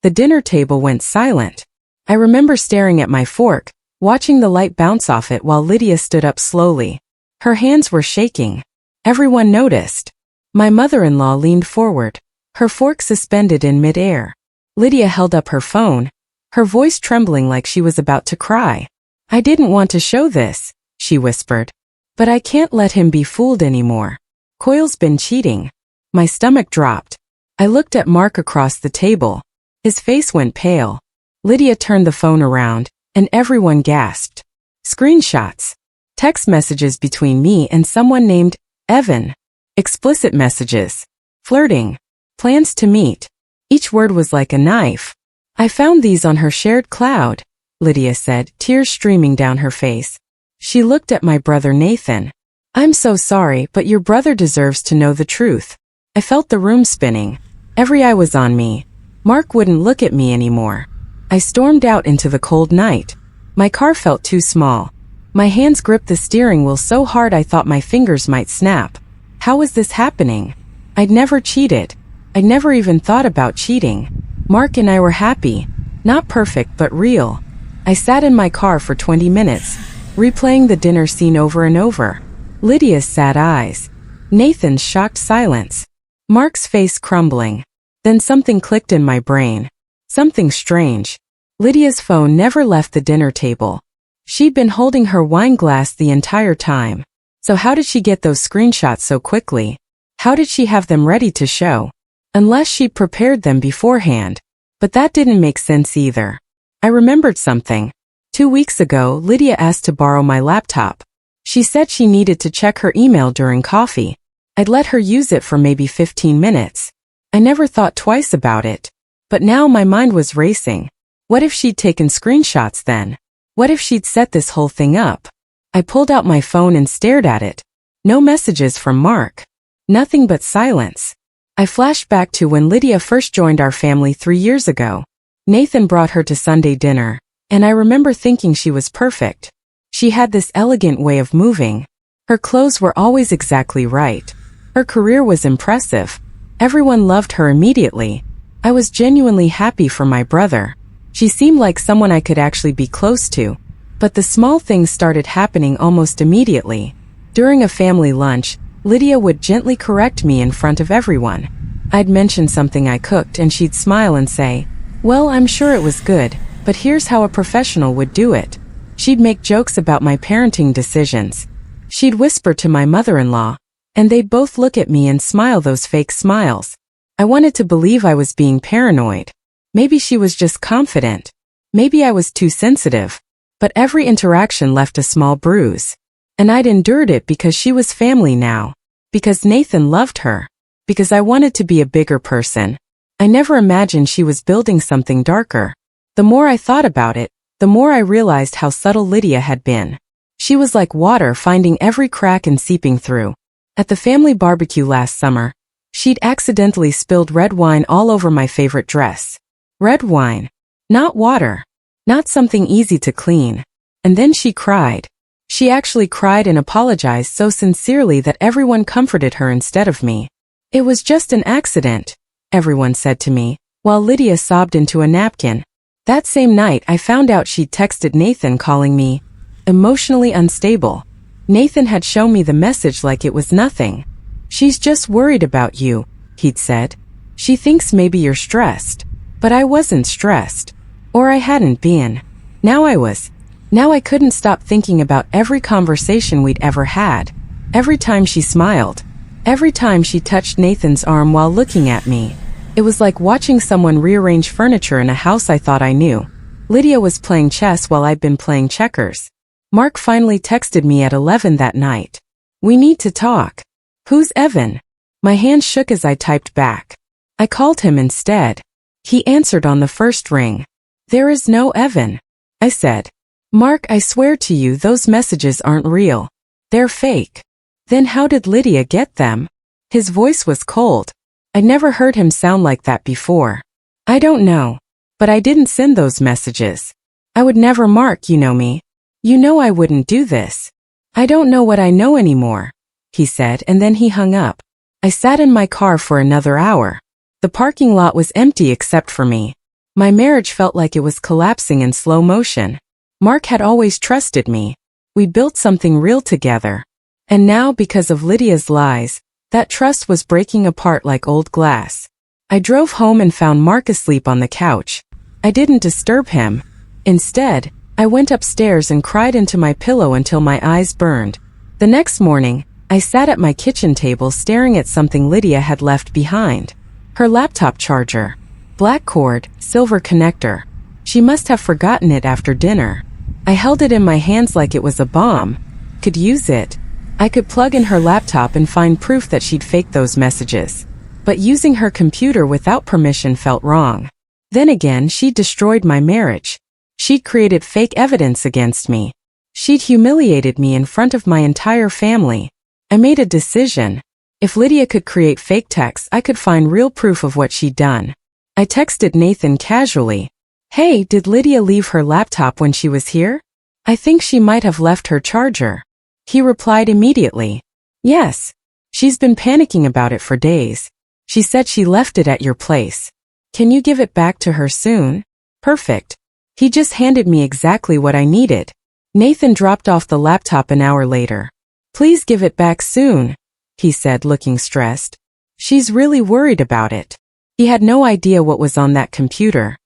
The dinner table went silent. I remember staring at my fork, watching the light bounce off it while Lydia stood up slowly. Her hands were shaking. Everyone noticed. My mother-in-law leaned forward, her fork suspended in mid-air. Lydia held up her phone, her voice trembling like she was about to cry. "I didn't want to show this," she whispered. "But I can't let him be fooled anymore. Coyle's been cheating." My stomach dropped. I looked at Mark across the table. His face went pale. Lydia turned the phone around, and everyone gasped. Screenshots. Text messages between me and someone named Evan. Explicit messages. Flirting. Plans to meet. Each word was like a knife. "I found these on her shared cloud," Lydia said, tears streaming down her face. She looked at my brother Nathan. "I'm so sorry, but your brother deserves to know the truth." I felt the room spinning. Every eye was on me. Mark wouldn't look at me anymore. I stormed out into the cold night. My car felt too small. My hands gripped the steering wheel so hard I thought my fingers might snap. How was this happening? I'd never cheated. I'd never even thought about cheating. Mark and I were happy. Not perfect, but real. I sat in my car for 20 minutes, replaying the dinner scene over and over. Lydia's sad eyes. Nathan's shocked silence. Mark's face crumbling. Then something clicked in my brain. Something strange. Lydia's phone never left the dinner table. She'd been holding her wine glass the entire time. So how did she get those screenshots so quickly? How did she have them ready to show? Unless she'd prepared them beforehand. But that didn't make sense either. I remembered something. 2 weeks ago, Lydia asked to borrow my laptop. She said she needed to check her email during coffee. I'd let her use it for maybe 15 minutes. I never thought twice about it. But now my mind was racing. What if she'd taken screenshots then? What if she'd set this whole thing up? I pulled out my phone and stared at it. No messages from Mark. Nothing but silence. I flashed back to when Lydia first joined our family 3 years ago. Nathan brought her to Sunday dinner, and I remember thinking she was perfect. She had this elegant way of moving. Her clothes were always exactly right. Her career was impressive. Everyone loved her immediately. I was genuinely happy for my brother. She seemed like someone I could actually be close to. But the small things started happening almost immediately. During a family lunch, Lydia would gently correct me in front of everyone. I'd mention something I cooked and she'd smile and say, "Well, I'm sure it was good, but here's how a professional would do it." She'd make jokes about my parenting decisions. She'd whisper to my mother-in-law, and they'd both look at me and smile those fake smiles. I wanted to believe I was being paranoid. Maybe she was just confident. Maybe I was too sensitive. But every interaction left a small bruise. And I'd endured it because she was family now. Because Nathan loved her. Because I wanted to be a bigger person. I never imagined she was building something darker. The more I thought about it, the more I realized how subtle Lydia had been. She was like water finding every crack and seeping through. At the family barbecue last summer, she'd accidentally spilled red wine all over my favorite dress. Red wine. Not water. Not something easy to clean. And then she cried. She actually cried and apologized so sincerely that everyone comforted her instead of me. "It was just an accident," everyone said to me, while Lydia sobbed into a napkin. That same night I found out she'd texted Nathan calling me emotionally unstable. Nathan had shown me the message like it was nothing. "She's just worried about you," he'd said. "She thinks maybe you're stressed." But I wasn't stressed. Or I hadn't been. Now I was. Now I couldn't stop thinking about every conversation we'd ever had. Every time she smiled. Every time she touched Nathan's arm while looking at me. It was like watching someone rearrange furniture in a house I thought I knew. Lydia was playing chess while I'd been playing checkers. Mark finally texted me at 11 that night. "We need to talk." "Who's Evan?" My hand shook as I typed back. I called him instead. He answered on the first ring. "There is no Evan," I said. "Mark, I swear to you those messages aren't real. They're fake." "Then how did Lydia get them?" His voice was cold. I'd never heard him sound like that before. "I don't know. But I didn't send those messages. I would never, Mark, you know me. You know I wouldn't do this." "I don't know what I know anymore," he said, and then he hung up. I sat in my car for another hour. The parking lot was empty except for me. My marriage felt like it was collapsing in slow motion. Mark had always trusted me. We built something real together. And now, because of Lydia's lies, that trust was breaking apart like old glass. I drove home and found Mark asleep on the couch. I didn't disturb him. Instead, I went upstairs and cried into my pillow until my eyes burned. The next morning, I sat at my kitchen table staring at something Lydia had left behind. Her laptop charger. Black cord, silver connector. She must have forgotten it after dinner. I held it in my hands like it was a bomb. Could use it. I could plug in her laptop and find proof that she'd faked those messages. But using her computer without permission felt wrong. Then again, she'd destroyed my marriage. She'd created fake evidence against me. She'd humiliated me in front of my entire family. I made a decision. If Lydia could create fake texts, I could find real proof of what she'd done. I texted Nathan casually. Hey, did Lydia leave her laptop when she was here? I think she might have left her charger. He replied immediately. Yes. She's been panicking about it for days. She said she left it at your place. Can you give it back to her soon? Perfect. He just handed me exactly what I needed. Nathan dropped off the laptop an hour later. Please give it back soon, he said, looking stressed. She's really worried about it. He had no idea what was on that computer.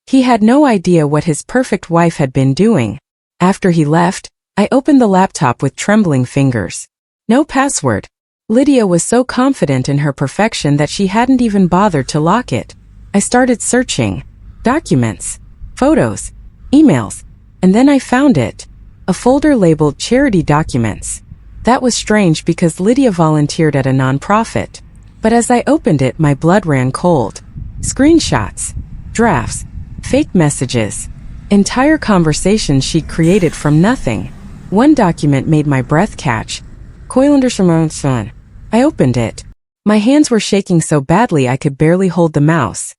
He had no idea what his perfect wife had been doing. After he left, I opened the laptop with trembling fingers. No password. Lydia was so confident in her perfection that she hadn't even bothered to lock it. I started searching. Documents, photos, emails, and then I found it. A folder labeled Charity Documents. That was strange because Lydia volunteered at a nonprofit. But as I opened it, my blood ran cold. Screenshots, drafts, fake messages, entire conversations she'd created from nothing. One document made my breath catch. Coilander Simone's son. I opened it. My hands were shaking so badly I could barely hold the mouse.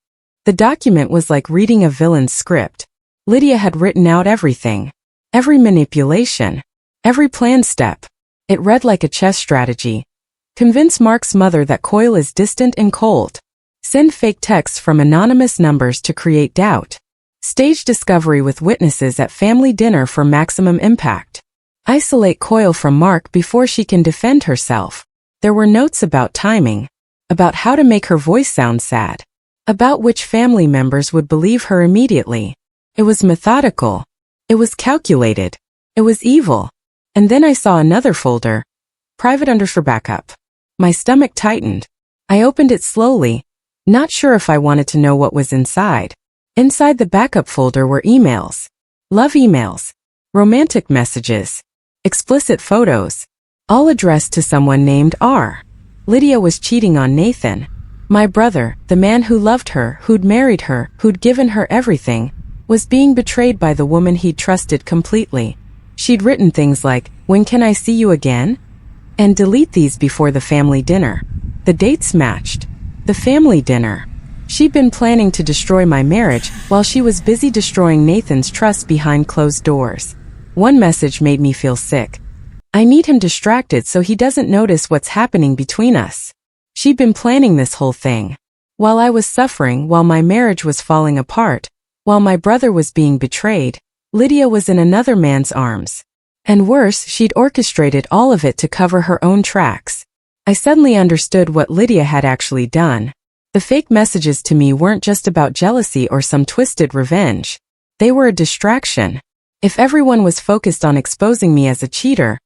The document was like reading a villain's script. Lydia had written out everything. Every manipulation. Every planned step. It read like a chess strategy. Convince Mark's mother that Coyle is distant and cold. Send fake texts from anonymous numbers to create doubt. Stage discovery with witnesses at family dinner for maximum impact. Isolate Coyle from Mark before she can defend herself. There were notes about timing. About how to make her voice sound sad. About which family members would believe her immediately. It was methodical. It was calculated. It was evil. And then I saw another folder. Private for backup. My stomach tightened. I opened it slowly, not sure if I wanted to know what was inside. Inside the backup folder were emails. Love emails. Romantic messages. Explicit photos. All addressed to someone named R. Lydia was cheating on Nathan. My brother, the man who loved her, who'd married her, who'd given her everything, was being betrayed by the woman he'd trusted completely. She'd written things like, "When can I see you again?" And delete these before the family dinner. The dates matched. The family dinner. She'd been planning to destroy my marriage while she was busy destroying Nathan's trust behind closed doors. One message made me feel sick. I need him distracted so he doesn't notice what's happening between us. She'd been planning this whole thing. While I was suffering, while my marriage was falling apart, while my brother was being betrayed, Lydia was in another man's arms. And worse, she'd orchestrated all of it to cover her own tracks. I suddenly understood what Lydia had actually done. The fake messages to me weren't just about jealousy or some twisted revenge. They were a distraction. If everyone was focused on exposing me as a cheater,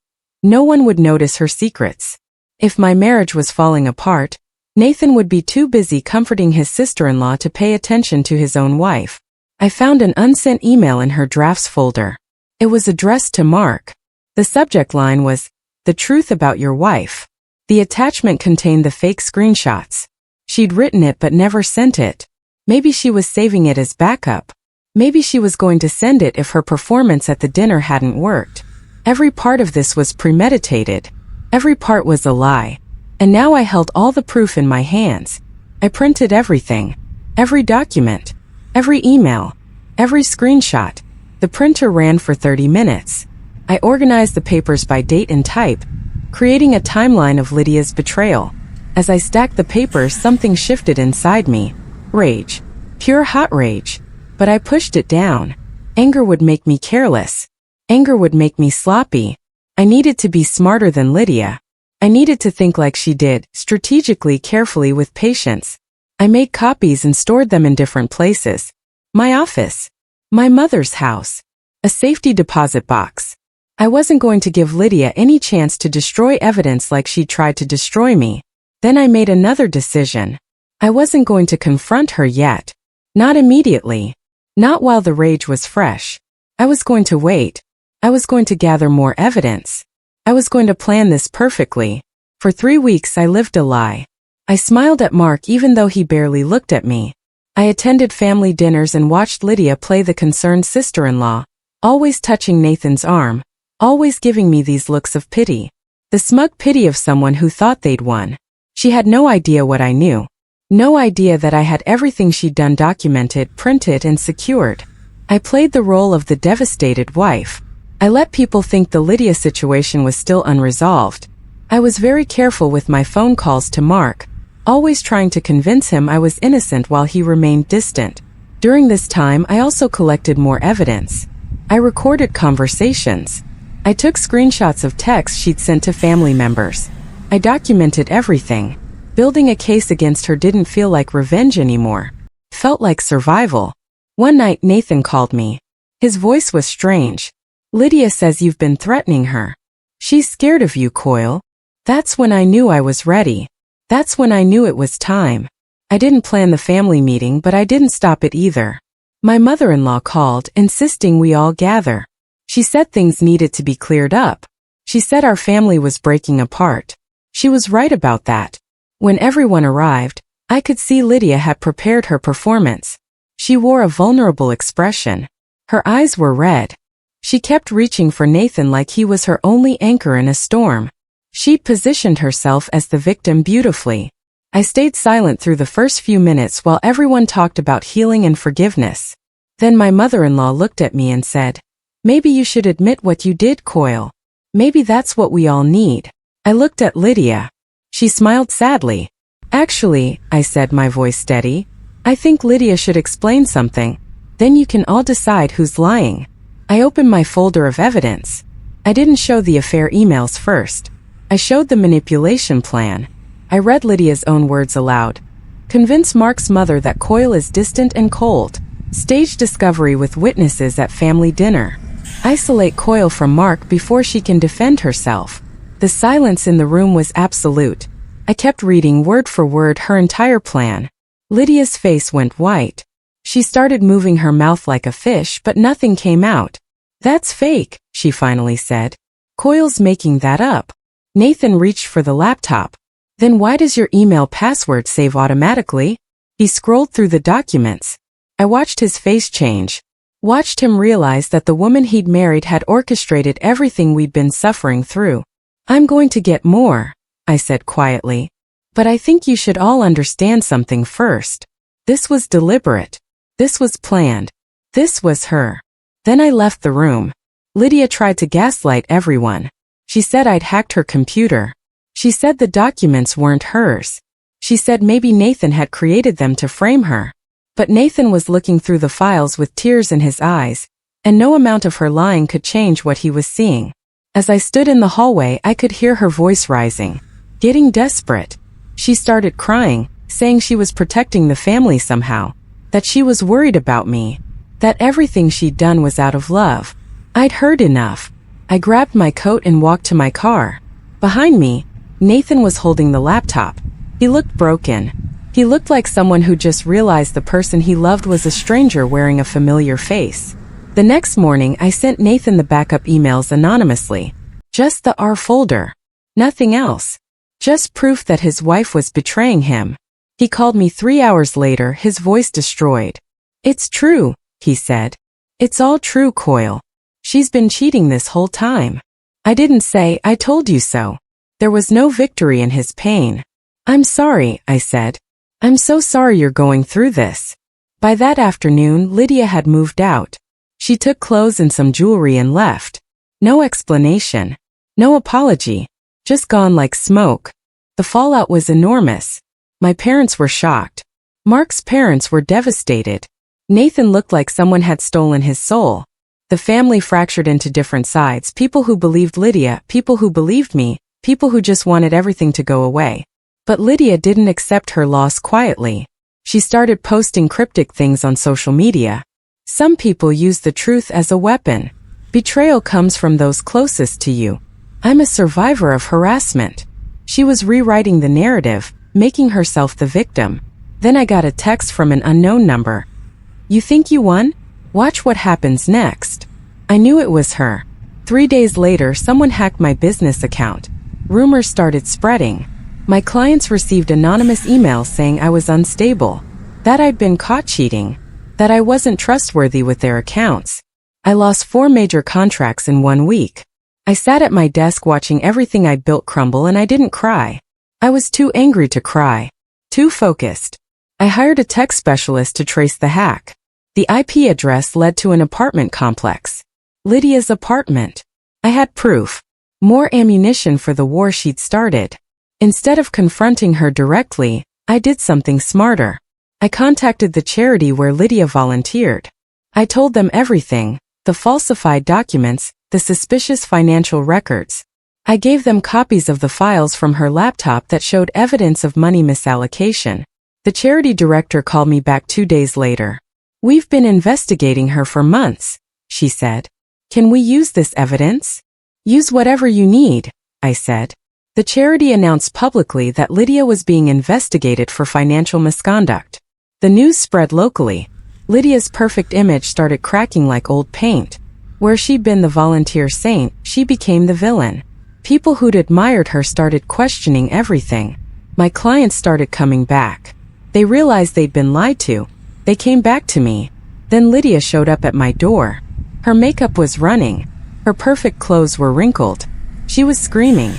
no one would notice her secrets. If my marriage was falling apart, Nathan would be too busy comforting his sister-in-law to pay attention to his own wife. I found an unsent email in her drafts folder. It was addressed to Mark. The subject line was, "The truth about your wife." The attachment contained the fake screenshots. She'd written it but never sent it. Maybe she was saving it as backup. Maybe she was going to send it if her performance at the dinner hadn't worked. Every part of this was premeditated. Every part was a lie. And now I held all the proof in my hands. I printed everything. Every document. Every email. Every screenshot. The printer ran for 30 minutes. I organized the papers by date and type, creating a timeline of Lydia's betrayal. As I stacked the papers, something shifted inside me. Rage. Pure hot rage. But I pushed it down. Anger would make me careless. Anger would make me sloppy. I needed to be smarter than Lydia. I needed to think like she did, strategically, carefully, with patience. I made copies and stored them in different places. My office. My mother's house. A safety deposit box. I wasn't going to give Lydia any chance to destroy evidence like she tried to destroy me. Then I made another decision. I wasn't going to confront her yet. Not immediately. Not while the rage was fresh. I was going to wait. I was going to gather more evidence. I was going to plan this perfectly. For 3 weeks I lived a lie. I smiled at Mark even though he barely looked at me. I attended family dinners and watched Lydia play the concerned sister-in-law, always touching Nathan's arm, always giving me these looks of pity. The smug pity of someone who thought they'd won. She had no idea what I knew. No idea that I had everything she'd done documented, printed, and secured. I played the role of the devastated wife. I let people think the Lydia situation was still unresolved. I was very careful with my phone calls to Mark, always trying to convince him I was innocent while he remained distant. During this time, I also collected more evidence. I recorded conversations. I took screenshots of texts she'd sent to family members. I documented everything. Building a case against her didn't feel like revenge anymore. Felt like survival. One night Nathan called me. His voice was strange. Lydia says you've been threatening her. She's scared of you, Coyle. That's when I knew I was ready. That's when I knew it was time. I didn't plan the family meeting, but I didn't stop it either. My mother-in-law called, insisting we all gather. She said things needed to be cleared up. She said our family was breaking apart. She was right about that. When everyone arrived, I could see Lydia had prepared her performance. She wore a vulnerable expression. Her eyes were red. She kept reaching for Nathan like he was her only anchor in a storm. She positioned herself as the victim beautifully. I stayed silent through the first few minutes while everyone talked about healing and forgiveness. Then my mother-in-law looked at me and said, "Maybe you should admit what you did, Coyle. Maybe that's what we all need." I looked at Lydia. She smiled sadly. "Actually," I said, my voice steady, "I think Lydia should explain something. Then you can all decide who's lying." I opened my folder of evidence. I didn't show the affair emails first. I showed the manipulation plan. I read Lydia's own words aloud. Convince Mark's mother that Coyle is distant and cold. Stage discovery with witnesses at family dinner. Isolate Coyle from Mark before she can defend herself. The silence in the room was absolute. I kept reading word for word her entire plan. Lydia's face went white. She started moving her mouth like a fish, but nothing came out. "That's fake," she finally said. "Coyle's making that up." Nathan reached for the laptop. "Then why does your email password save automatically?" He scrolled through the documents. I watched his face change. Watched him realize that the woman he'd married had orchestrated everything we'd been suffering through. "I'm going to get more," I said quietly. "But I think you should all understand something first. This was deliberate. This was planned. This was her." Then I left the room. Lydia tried to gaslight everyone. She said I'd hacked her computer. She said the documents weren't hers. She said maybe Nathan had created them to frame her. But Nathan was looking through the files with tears in his eyes, and no amount of her lying could change what he was seeing. As I stood in the hallway, I could hear her voice rising, getting desperate. She started crying, saying she was protecting the family somehow, that she was worried about me, that everything she'd done was out of love. I'd heard enough. I grabbed my coat and walked to my car. Behind me, Nathan was holding the laptop. He looked broken. He looked like someone who just realized the person he loved was a stranger wearing a familiar face. The next morning, I sent Nathan the backup emails anonymously. Just the R folder. Nothing else. Just proof that his wife was betraying him. He called me 3 hours later, his voice destroyed. "It's true," he said. "It's all true, Coyle. She's been cheating this whole time." I didn't say, "I told you so." There was no victory in his pain. "I'm sorry," I said. "I'm so sorry you're going through this." By that afternoon, Lydia had moved out. She took clothes and some jewelry and left. No explanation. No apology. Just gone like smoke. The fallout was enormous. My parents were shocked. Mark's parents were devastated. Nathan looked like someone had stolen his soul. The family fractured into different sides, people who believed Lydia, people who believed me, people who just wanted everything to go away. But Lydia didn't accept her loss quietly. She started posting cryptic things on social media. Some people use the truth as a weapon. Betrayal comes from those closest to you. I'm a survivor of harassment. She was rewriting the narrative, making herself the victim. Then I got a text from an unknown number. You think you won? Watch what happens next. I knew it was her. 3 days later, someone hacked my business account. Rumors started spreading. My clients received anonymous emails saying I was unstable, that I'd been caught cheating, that I wasn't trustworthy with their accounts. I lost 4 major contracts in 1 week. I sat at my desk watching everything I built crumble and I didn't cry. I was too angry to cry. Too focused. I hired a tech specialist to trace the hack. The IP address led to an apartment complex. Lydia's apartment. I had proof. More ammunition for the war she'd started. Instead of confronting her directly, I did something smarter. I contacted the charity where Lydia volunteered. I told them everything, the falsified documents, the suspicious financial records. I gave them copies of the files from her laptop that showed evidence of money misallocation. The charity director called me back 2 days later. We've been investigating her for months, she said. Can we use this evidence? Use whatever you need, I said. The charity announced publicly that Lydia was being investigated for financial misconduct. The news spread locally. Lydia's perfect image started cracking like old paint. Where she'd been the volunteer saint, she became the villain. People who'd admired her started questioning everything. My clients started coming back. They realized they'd been lied to. They came back to me. Then Lydia showed up at my door. Her makeup was running. Her perfect clothes were wrinkled. She was screaming.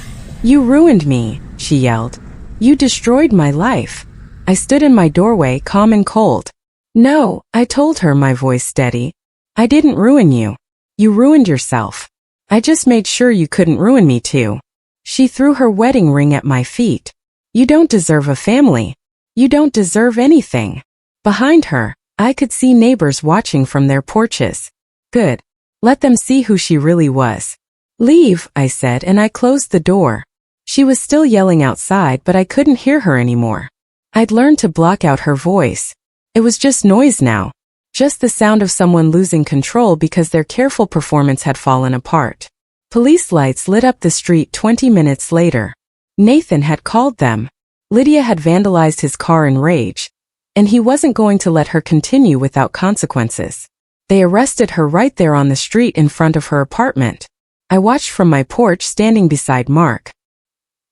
You ruined me, she yelled. You destroyed my life. I stood in my doorway, calm and cold. No, I told her, my voice steady. I didn't ruin you. You ruined yourself. I just made sure you couldn't ruin me too. She threw her wedding ring at my feet. You don't deserve a family. You don't deserve anything. Behind her, I could see neighbors watching from their porches. Good. Let them see who she really was. Leave, I said, and I closed the door. She was still yelling outside, but I couldn't hear her anymore. I'd learned to block out her voice. It was just noise now. Just the sound of someone losing control because their careful performance had fallen apart. Police lights lit up the street 20 minutes later. Nathan had called them. Lydia had vandalized his car in rage, and he wasn't going to let her continue without consequences. They arrested her right there on the street in front of her apartment. I watched from my porch, standing beside Mark.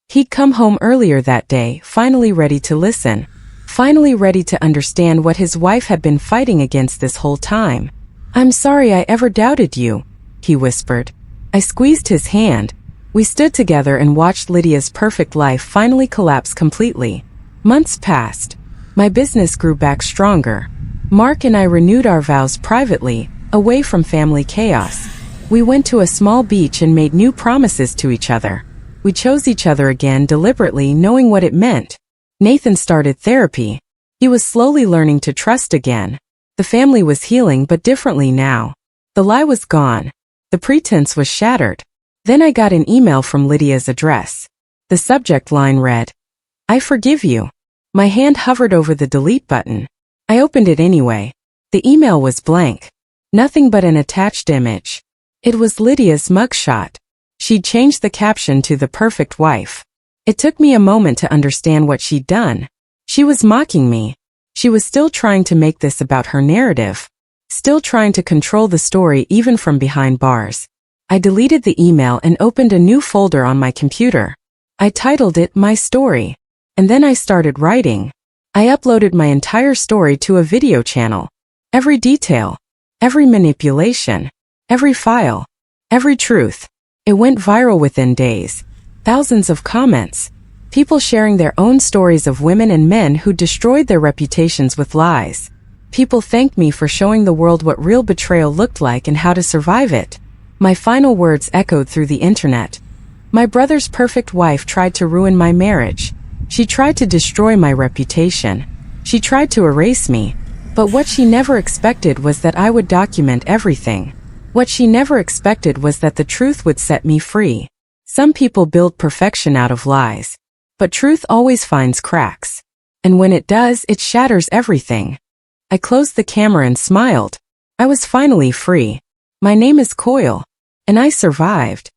He'd come home earlier that day, finally ready to listen. Finally ready to understand what his wife had been fighting against this whole time. I'm sorry I ever doubted you, he whispered. I squeezed his hand. We stood together and watched Lydia's perfect life finally collapse completely. Months passed. My business grew back stronger. Mark and I renewed our vows privately, away from family chaos. We went to a small beach and made new promises to each other. We chose each other again deliberately, knowing what it meant. Nathan started therapy. He was slowly learning to trust again. The family was healing, but differently now. The lie was gone. The pretense was shattered. Then I got an email from Lydia's address. The subject line read, I forgive you. My hand hovered over the delete button. I opened it anyway. The email was blank. Nothing but an attached image. It was Lydia's mugshot. She'd changed the caption to "The Perfect Wife." It took me a moment to understand what she'd done. She was mocking me. She was still trying to make this about her narrative. Still trying to control the story even from behind bars. I deleted the email and opened a new folder on my computer. I titled it My Story. And then I started writing. I uploaded my entire story to a video channel. Every detail. Every manipulation. Every file. Every truth. It went viral within days. Thousands of comments. People sharing their own stories of women and men who destroyed their reputations with lies. People thanked me for showing the world what real betrayal looked like and how to survive it. My final words echoed through the internet. My brother's perfect wife tried to ruin my marriage. She tried to destroy my reputation. She tried to erase me, but what she never expected was that I would document everything. What she never expected was that the truth would set me free. Some people build perfection out of lies, but truth always finds cracks. And when it does, it shatters everything. I closed the camera and smiled. I was finally free. My name is Coyle, and I survived.